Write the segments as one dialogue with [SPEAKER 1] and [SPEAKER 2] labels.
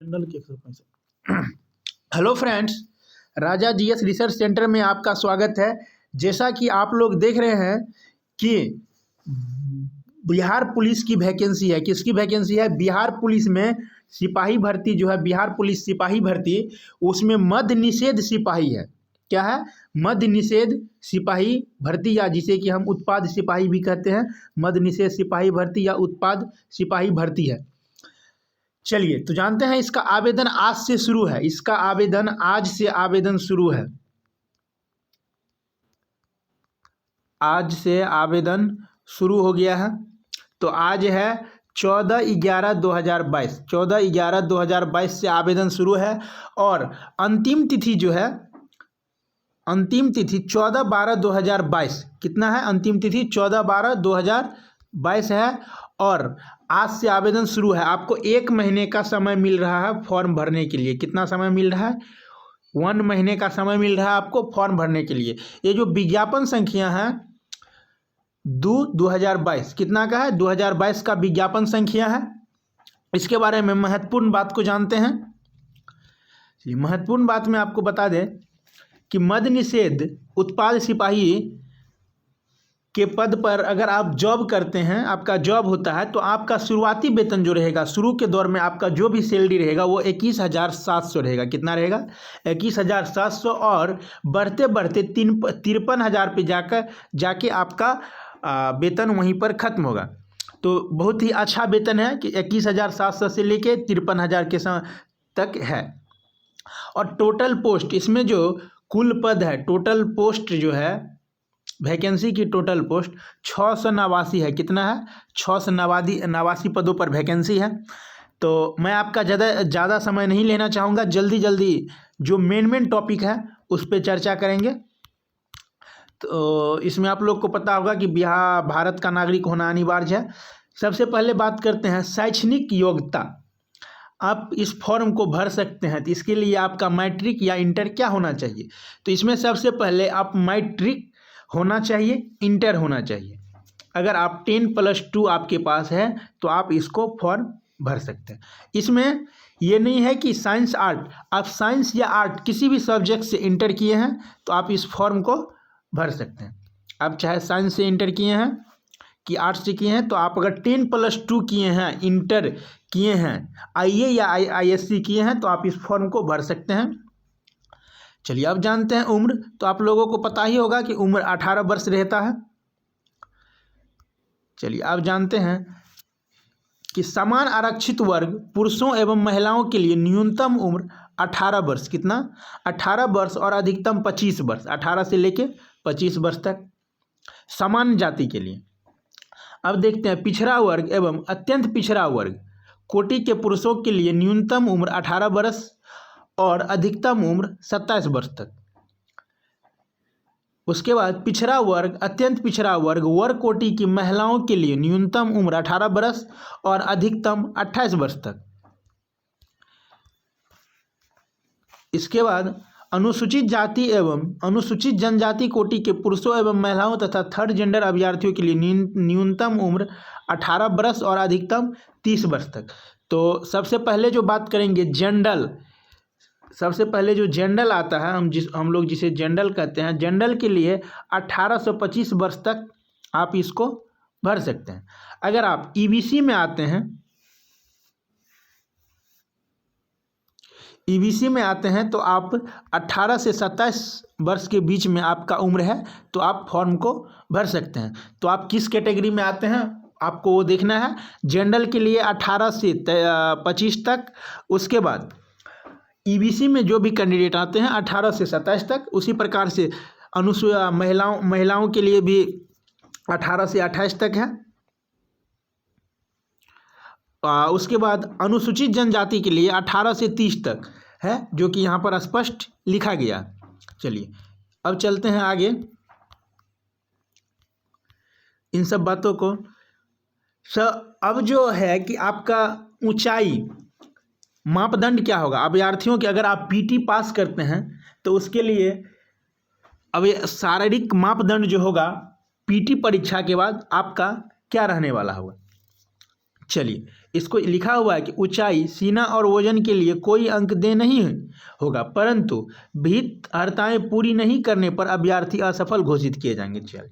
[SPEAKER 1] General के 165। Hello friends, राजा GS research centre में आपका स्वागत है। जैसा कि आप लोग देख रहे हैं कि बिहार पुलिस की वैकेंसी है। किसकी वैकेंसी है? बिहार पुलिस में सिपाही भर्ती जो है, बिहार पुलिस सिपाही भर्ती, उसमें मद्य निषेध सिपाही है। क्या है? मद्य निषेध सिपाही भर्ती, या जिसे कि हम उत्पाद सिपाही भी कहते हैं। मद्य निषेध सिपाही भर्ती या उत्पाद सिपाही भर्ती है। चलिए तो जानते हैं, इसका आवेदन आज से शुरू है। इसका आवेदन आज से आवेदन शुरू है। आज से आवेदन शुरू हो गया है। तो आज है 14/11/2022। 14/11/2022 से आवेदन शुरू है और अंतिम तिथि जो है, अंतिम तिथि 14/12/2022। कितना है? अंतिम तिथि 14/12/2022 है और आज से आवेदन शुरू है। आपको 1 महीने का समय मिल रहा है फॉर्म भरने के लिए। कितना समय मिल रहा है? 1 महीने का समय मिल रहा है आपको फॉर्म भरने के लिए। ये जो विज्ञापन संख्या है 2022, कितना का है? 2022 का विज्ञापन संख्या है। इसके बारे में महत्वपूर्ण बात को जानते हैं। महत्वपूर्ण बात में आपको बता दें कि मद्य निषेध उत्पाद सिपाही के पद पर अगर आप जॉब करते हैं, आपका जॉब होता है, तो आपका शुरुआती वेतन जो रहेगा, शुरू के दौर में आपका जो भी सैलरी रहेगा वो 21,700 रहेगा। कितना रहेगा? 21,700। और बढ़ते बढ़ते 53,000 पे जाके आपका वेतन वहीं पर ख़त्म होगा। तो बहुत ही अच्छा वेतन है कि 21,700 से लेके 53,000 के तक है। और टोटल पोस्ट, इसमें जो कुल पद है, टोटल पोस्ट जो है, वैकेंसी की टोटल पोस्ट 689 है। कितना है? 689 पदों पर वैकेंसी है। तो मैं आपका ज़्यादा समय नहीं लेना चाहूँगा। जल्दी जो मेन टॉपिक है उस पर चर्चा करेंगे। तो इसमें आप लोग को पता होगा कि भारत का नागरिक होना अनिवार्य है। सबसे पहले बात करते हैं शैक्षणिक योग्यता। आप इस फॉर्म को भर सकते हैं तो इसके लिए आपका मैट्रिक या इंटर क्या होना चाहिए? तो इसमें सबसे पहले आप मैट्रिक होना चाहिए, इंटर होना चाहिए। अगर आप 10+2 आपके पास है तो आप इसको फॉर्म भर सकते हैं। इसमें ये नहीं है कि साइंस आर्ट, आप साइंस या आर्ट किसी भी सब्जेक्ट से इंटर किए हैं तो आप इस फॉर्म को भर सकते हैं। आप चाहे साइंस से इंटर किए हैं कि आर्ट्स से किए हैं, तो आप अगर 10+2 किए हैं, इंटर किए हैं, आईए या आईएससी किए हैं, तो आप इस फॉर्म को भर सकते हैं। चलिए अब जानते हैं उम्र। तो आप लोगों को पता ही होगा कि उम्र 18 वर्ष रहता है। चलिए अब जानते हैं कि समान आरक्षित वर्ग पुरुषों एवं महिलाओं के लिए न्यूनतम उम्र 18 वर्ष। कितना? 18 वर्ष और अधिकतम 25 वर्ष। 18 से लेके 25 वर्ष तक सामान्य जाति के लिए। अब देखते हैं पिछड़ा वर्ग एवं अत्यंत पिछड़ा वर्ग कोटि के पुरुषों के लिए न्यूनतम उम्र 18 वर्ष और अधिकतम उम्र 27 वर्ष तक। उसके बाद पिछड़ा वर्ग, अत्यंत पिछड़ा वर्ग कोटि की महिलाओं के लिए न्यूनतम उम्र 18 वर्ष और अधिकतम 28 वर्ष तक। इसके बाद अनुसूचित जाति एवं अनुसूचित जनजाति कोटि के पुरुषों एवं महिलाओं तथा थर्ड जेंडर अभ्यर्थियों के लिए न्यूनतम उम्र 18 वर्ष और अधिकतम 30 वर्ष तक। तो सबसे पहले जो बात करेंगे जनरल, सबसे पहले जो जनरल आता है, हम लोग जिसे जनरल कहते हैं, जनरल के लिए 18 से 25 वर्ष तक आप इसको भर सकते हैं। अगर आप ईबीसी में आते हैं, ईबीसी में आते हैं तो आप 18 से 27 वर्ष के बीच में आपका उम्र है तो आप फॉर्म को भर सकते हैं। तो आप किस कैटेगरी में आते हैं आपको वो देखना है। जनरल के लिए 18 से 25 तक। उसके बाद ईबीसी में जो भी कैंडिडेट आते हैं 18 से 27 तक। उसी प्रकार से महिलाओं के लिए भी 18 से 28 तक है। उसके बाद अनुसूचित जनजाति के लिए 18 से 30 तक है, जो कि यहाँ पर स्पष्ट लिखा गया। चलिए अब चलते हैं आगे इन सब बातों को। अब जो है कि आपका ऊंचाई मापदंड क्या होगा अभ्यर्थियों के। अगर आप पीटी पास करते हैं तो उसके लिए अब ये शारीरिक मापदंड जो होगा पीटी परीक्षा के बाद आपका क्या रहने वाला होगा। चलिए इसको लिखा हुआ है कि ऊंचाई, सीना और वजन के लिए कोई अंक दे नहीं होगा, परंतु विहित अर्हताएं पूरी नहीं करने पर अभ्यर्थी असफल घोषित किए जाएंगे। चलिए,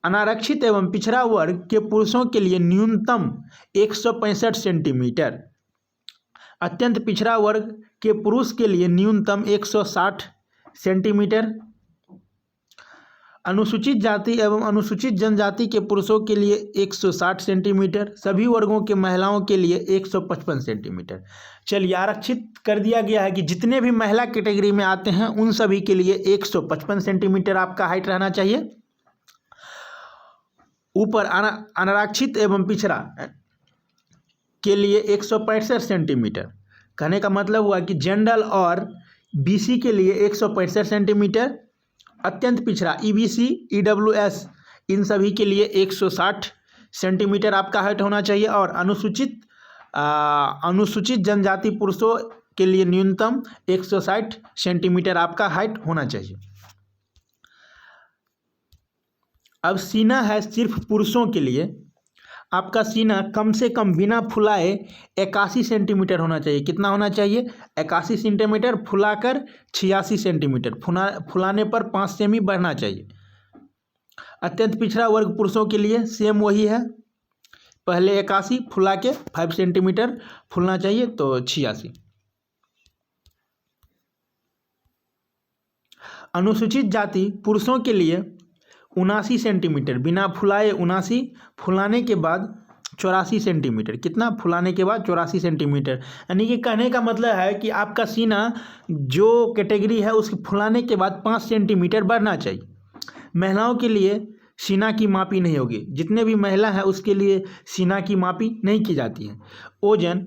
[SPEAKER 1] अनारक्षित एवं पिछड़ा वर्ग के पुरुषों के लिए न्यूनतम 165 सेंटीमीटर, अत्यंत पिछड़ा वर्ग के पुरुष के लिए न्यूनतम 160 सेंटीमीटर, अनुसूचित जाति एवं अनुसूचित जनजाति के पुरुषों के लिए 160 सेंटीमीटर, सभी वर्गों के महिलाओं के लिए 155 सेंटीमीटर। चलिए, आरक्षित कर दिया गया है कि जितने भी महिला कैटेगरी में आते हैं उन सभी के लिए 155 सेंटीमीटर आपका हाइट रहना चाहिए। ऊपर अनारक्षित एवं पिछड़ा के लिए 165 सेंटीमीटर, कहने का मतलब हुआ कि जनरल और बीसी के लिए 165 सेंटीमीटर, अत्यंत पिछड़ा ईबीसी, ईडब्ल्यूएस, इन सभी के लिए 160 सेंटीमीटर आपका हाइट होना चाहिए। और अनुसूचित जनजाति पुरुषों के लिए न्यूनतम 160 सेंटीमीटर आपका हाइट होना चाहिए। अब सीना है सिर्फ पुरुषों के लिए, आपका सीना कम से कम बिना फुलाए 81 सेंटीमीटर होना चाहिए। कितना होना चाहिए? 81 सेंटीमीटर, फुलाकर 86 सेंटीमीटर, फुलाने पर 5 सेमी बढ़ना चाहिए। अत्यंत पिछड़ा वर्ग पुरुषों के लिए सेम वही है, पहले 81, फुला के 5 सेंटीमीटर फुलना चाहिए, तो 86। अनुसूचित जाति पुरुषों के लिए 79 सेंटीमीटर, बिना फुलाए 79, फुलाने के बाद 84 सेंटीमीटर। कितना? फुलाने के बाद 84 सेंटीमीटर। यानी कि कहने का मतलब है कि आपका सीना जो कैटेगरी है उसके फुलाने के बाद 5 सेंटीमीटर बढ़ना चाहिए। महिलाओं के लिए सीना की मापी नहीं होगी, जितने भी महिला हैं उसके लिए सीना की मापी नहीं की जाती है। ओजन,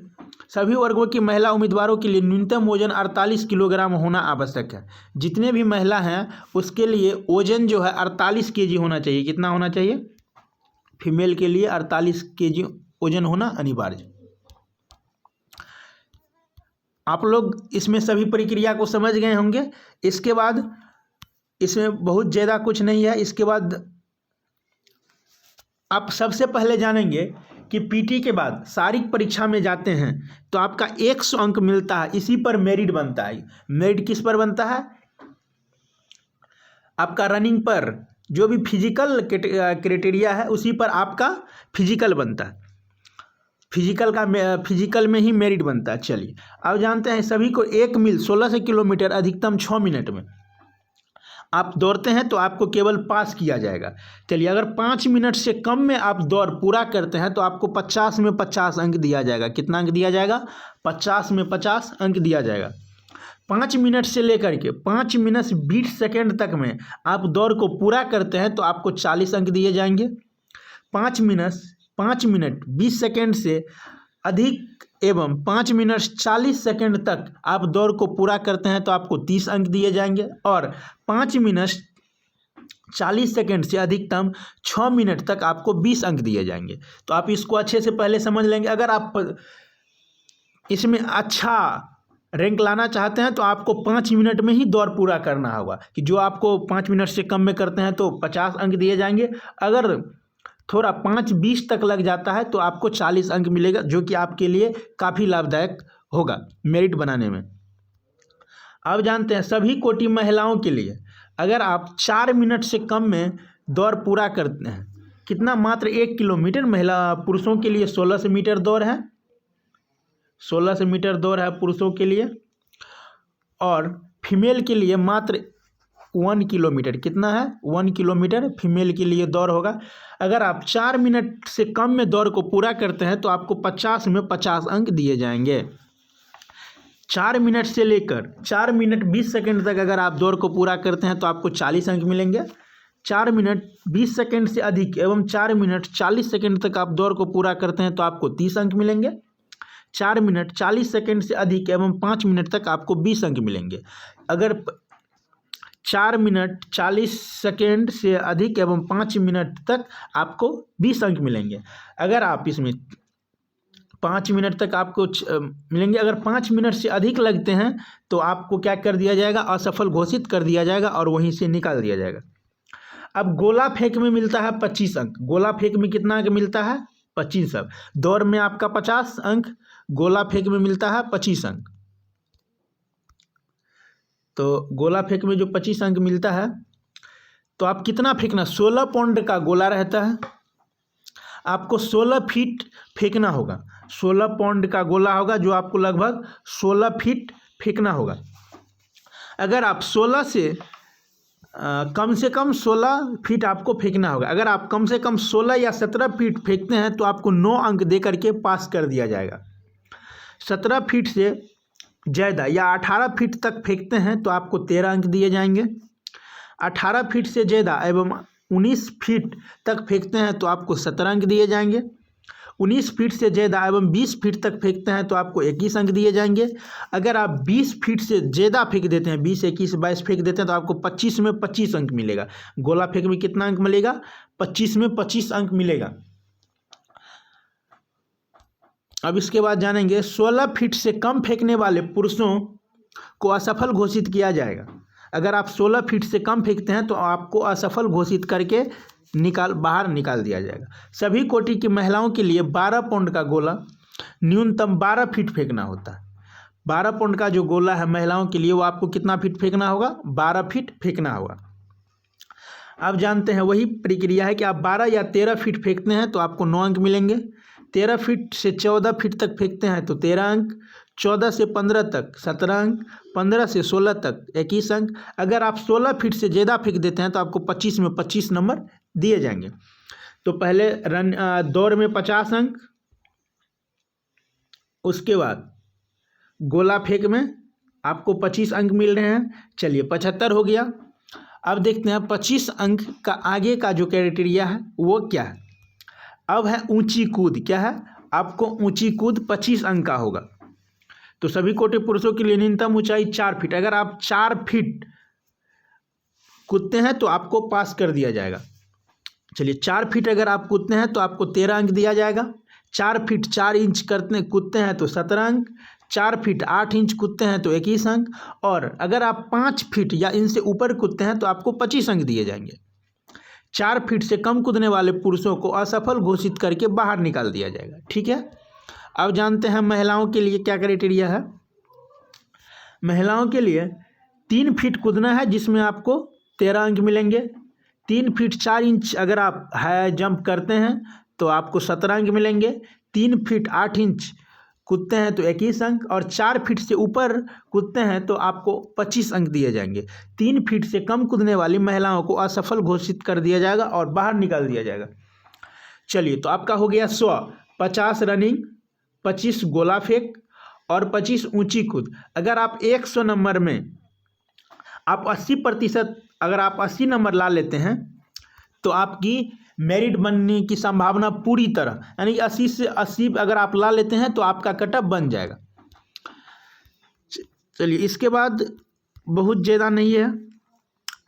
[SPEAKER 1] सभी वर्गों की महिला उम्मीदवारों के लिए न्यूनतम वजन 48 किलोग्राम होना आवश्यक है। जितने भी महिला हैं उसके लिए वजन जो है 48 केजी होना चाहिए। कितना होना चाहिए? फीमेल के लिए 48 केजी वजन होना अनिवार्य। आप लोग इसमें सभी प्रक्रिया को समझ गए होंगे। इसके बाद इसमें बहुत ज़्यादा कुछ नहीं है। इसके बाद आप सबसे पहले जानेंगे कि पीटी के बाद शारीरिक परीक्षा में जाते हैं तो आपका 100 अंक मिलता है, इसी पर मेरिट बनता है। मेरिट किस पर बनता है? आपका रनिंग पर, जो भी फिजिकल क्राइटेरिया है उसी पर आपका फिजिकल बनता है। फिजिकल में ही मेरिट बनता है। चलिए, अब जानते हैं सभी को 1 मील 16 किलोमीटर अधिकतम 6 मिनट में आप दौड़ते हैं तो आपको केवल पास किया जाएगा। चलिए, अगर 5 मिनट से कम में आप दौड़ पूरा करते हैं तो आपको 50 में 50 अंक दिया जाएगा। कितना अंक दिया जाएगा? 50 में 50 अंक दिया जाएगा। 5 मिनट से लेकर के 5 मिनट 20 सेकेंड तक में आप दौड़ को पूरा करते हैं तो आपको 40 अंक दिए जाएंगे। 5 मिनट 20 सेकेंड से अधिक एवं 5 मिनट 40 सेकेंड तक आप दौड़ को पूरा करते हैं तो आपको 30 अंक दिए जाएंगे। और 5 मिनट 40 सेकेंड से अधिकतम 6 मिनट तक आपको 20 अंक दिए जाएंगे। तो आप इसको अच्छे से पहले समझ लेंगे। अगर आप इसमें अच्छा रैंक लाना चाहते हैं तो आपको 5 मिनट में ही दौड़ पूरा करना होगा, कि जो आपको 5 मिनट से कम में करते हैं तो 50 अंक दिए जाएंगे। अगर थोड़ा 5-20 तक लग जाता है तो आपको 40 अंक मिलेगा, जो कि आपके लिए काफ़ी लाभदायक होगा मेरिट बनाने में। अब जानते हैं सभी कोटि महिलाओं के लिए अगर आप 4 मिनट से कम में दौड़ पूरा करते हैं, कितना? मात्र 1 किलोमीटर। महिला पुरुषों के लिए 1600 मीटर दौड़ है, 1600 मीटर दौड़ है पुरुषों के लिए, और फीमेल के लिए मात्र 1 किलोमीटर। कितना है? 1 किलोमीटर फीमेल के लिए दौड़ होगा। अगर आप 4 मिनट से कम में दौड़ को पूरा करते हैं तो आपको 50 में 50 अंक दिए जाएंगे। 4 मिनट से लेकर 4 मिनट 20 सेकेंड तक अगर आप दौड़ को पूरा करते हैं तो आपको 40 अंक मिलेंगे। 4 मिनट 20 सेकेंड से अधिक एवं 4 मिनट 40 सेकेंड तक आप दौड़ को पूरा करते हैं तो आपको 30 अंक मिलेंगे। 4 मिनट 40 सेकेंड से अधिक एवं 5 मिनट तक आपको 20 अंक मिलेंगे। अगर 4 मिनट 40 सेकेंड से अधिक एवं 5 मिनट तक आपको 20 अंक मिलेंगे। अगर आप इसमें 5 मिनट तक आपको मिलेंगे। अगर 5 मिनट से अधिक लगते हैं तो आपको क्या कर दिया जाएगा? असफल घोषित कर दिया जाएगा और वहीं से निकाल दिया जाएगा। अब गोला फेंक में मिलता है 25 अंक। गोला फेंक में कितना अंक मिलता है? 25 अंक। दौड़ में आपका 50 अंक, गोला फेंक में मिलता है 25 अंक। तो गोला फेंक में जो 25 अंक मिलता है, तो आप कितना फेंकना, 16 पाउंड का गोला रहता है, आपको 16 फीट फेंकना होगा। 16 पाउंड का गोला होगा जो आपको लगभग 16 फीट फेंकना होगा। अगर आप 16 से कम 16 फीट आपको फेंकना होगा। अगर आप कम से कम 16 या 17 फीट फेंकते हैं तो आपको 9 अंक दे करके पास कर दिया जाएगा। 17 फीट से ज़्यादा या 18 फीट तक फेंकते हैं तो आपको 13 अंक दिए जाएंगे। 18 फीट से ज़्यादा एवं 19 फीट तक फेंकते हैं तो आपको 17 अंक दिए जाएंगे। 19 फीट से ज़्यादा एवं 20 फीट तक फेंकते हैं तो आपको 21 अंक दिए जाएंगे। अगर आप 20 फीट से ज़्यादा फेंक देते हैं, 20, 21, 22 फेंक देते हैं तो आपको 25 में 25 अंक मिलेगा। गोला फेंक में कितना अंक मिलेगा, 25 में 25 अंक मिलेगा। अब इसके बाद जानेंगे 16 फीट से कम फेंकने वाले पुरुषों को असफल घोषित किया जाएगा। अगर आप 16 फीट से कम फेंकते हैं तो आपको असफल घोषित करके बाहर निकाल दिया जाएगा। सभी कोटि की महिलाओं के लिए 12 पाउंड का गोला न्यूनतम 12 फीट फेंकना होता है। 12 पाउंड का जो गोला है महिलाओं के लिए, वो आपको कितना फीट फेंकना होगा, 12 फीट फेंकना होगा। आप जानते हैं वही प्रक्रिया है कि आप 12 या 13 फीट फेंकते हैं तो आपको 9 अंक मिलेंगे। 13 फीट से 14 फीट तक फेंकते हैं तो 13 अंक, 14 से 15 तक 17 अंक, 15 से 16 तक 21 अंक। अगर आप 16 फीट से ज़्यादा फेंक देते हैं तो आपको 25 में 25 नंबर दिए जाएंगे। तो पहले दौड़ में 50 अंक, उसके बाद गोला फेंक में आपको 25 अंक मिल रहे हैं। चलिए 75 हो गया। अब देखते हैं 25 अंक का आगे का जो क्राइटेरिया है वो क्या है। अब है ऊंची कूद। क्या है, आपको ऊंची कूद 25 अंक का होगा। तो सभी कोटि पुरुषों के लिए न्यूनतम ऊंचाई 4 फीट। अगर आप 4 फीट कूदते हैं तो आपको पास कर दिया जाएगा। चलिए 4 फीट अगर आप कूदते हैं तो आपको 13 अंक दिया जाएगा। 4 फीट 4 इंच कूदते हैं तो 17 अंक। 4 फीट 8 इंच कूदते हैं तो 21 अंक। और अगर आप 5 फीट या इनसे ऊपर कूदते हैं तो आपको 25 अंक दिए जाएंगे। 4 फीट से कम कूदने वाले पुरुषों को असफल घोषित करके बाहर निकाल दिया जाएगा। ठीक है। अब जानते हैं महिलाओं के लिए क्या क्राइटेरिया है। महिलाओं के लिए 3 फीट कूदना है जिसमें आपको 13 अंक मिलेंगे। 3 फीट 4 इंच अगर आप हाई जंप करते हैं तो आपको 17 अंक मिलेंगे। 3 फीट 8 इंच कूदते हैं तो 21 अंक। और 4 फीट से ऊपर कूदते हैं तो आपको 25 अंक दिए जाएंगे। 3 फीट से कम कूदने वाली महिलाओं को असफल घोषित कर दिया जाएगा और बाहर निकाल दिया जाएगा। चलिए तो आपका हो गया 100, 50 रनिंग, 25 गोला फेंक और 25 ऊंची कूद। अगर आप 100 नंबर में आप 80%, अगर आप 80 नंबर ला लेते हैं तो आपकी मेरिट बनने की संभावना पूरी तरह, यानी 80 से 80 अगर आप ला लेते हैं तो आपका कटअप बन जाएगा। चलिए इसके बाद बहुत ज़्यादा नहीं है।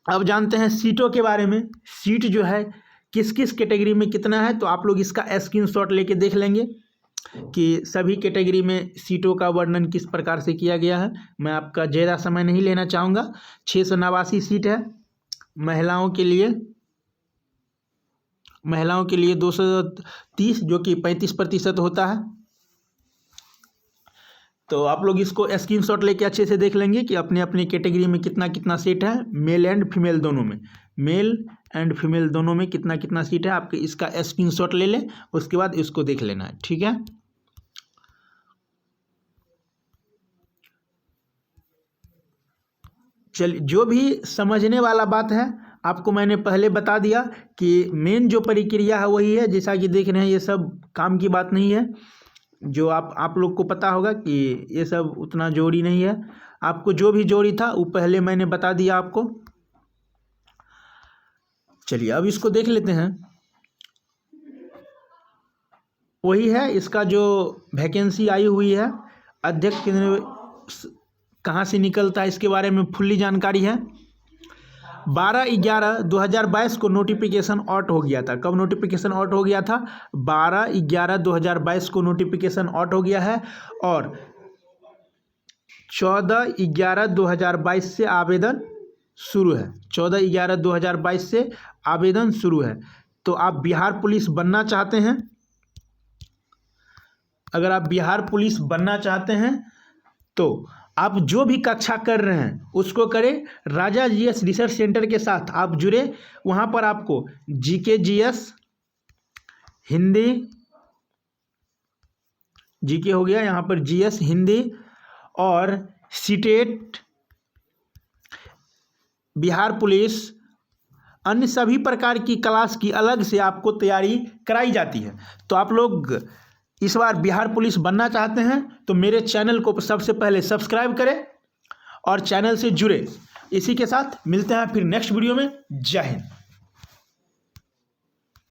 [SPEAKER 1] अब जानते हैं सीटों के बारे में। सीट जो है किस किस कैटेगरी में कितना है, तो आप लोग इसका स्क्रीनशॉट लेके देख लेंगे कि सभी कैटेगरी में सीटों का वर्णन किस प्रकार से किया गया है। मैं आपका ज़्यादा समय नहीं लेना चाहूँगा। 689 सीट है महिलाओं के लिए 230 जो कि 35% होता है। तो आप लोग इसको स्क्रीनशॉट लेके अच्छे से देख लेंगे कि अपने अपने कैटेगरी में कितना कितना सीट है। मेल एंड फीमेल दोनों में कितना कितना सीट है। आपके इसका स्क्रीनशॉट ले लें, उसके बाद इसको देख लेना है। ठीक है। चलिए जो भी समझने वाला बात है आपको मैंने पहले बता दिया कि मेन जो प्रक्रिया है वही है। जैसा कि देख रहे हैं ये सब काम की बात नहीं है। जो आप लोग को पता होगा कि ये सब उतना जोड़ी नहीं है। आपको जो भी जोड़ी था वो पहले मैंने बता दिया आपको। चलिए अब इसको देख लेते हैं। वही है, इसका जो वैकेंसी आई हुई है, अध्यक्ष कहाँ से निकलता है इसके बारे में फुल्ली जानकारी है। 12/11/2022 को नोटिफिकेशन आउट हो गया था। कब नोटिफिकेशन आउट हो गया था? 12/11/2022 को नोटिफिकेशन आउट हो गया है और 14/11/2022 से आवेदन शुरू है। 14/11/2022 से आवेदन शुरू है। तो आप बिहार पुलिस बनना चाहते हैं अगर आप बिहार पुलिस बनना चाहते हैं तो आप जो भी कक्षा कर रहे हैं उसको करें। राजा जीएस रिसर्च सेंटर के साथ आप जुड़े। वहाँ पर आपको जीके जीएस, हिंदी, जीके हो गया, यहाँ पर जीएस, हिंदी और सीटेट, बिहार पुलिस, अन्य सभी प्रकार की क्लास की अलग से आपको तैयारी कराई जाती है। तो आप लोग इस बार बिहार पुलिस बनना चाहते हैं तो मेरे चैनल को सबसे पहले सब्सक्राइब करें और चैनल से जुड़े। इसी के साथ मिलते हैं फिर नेक्स्ट वीडियो में। जय हिंद।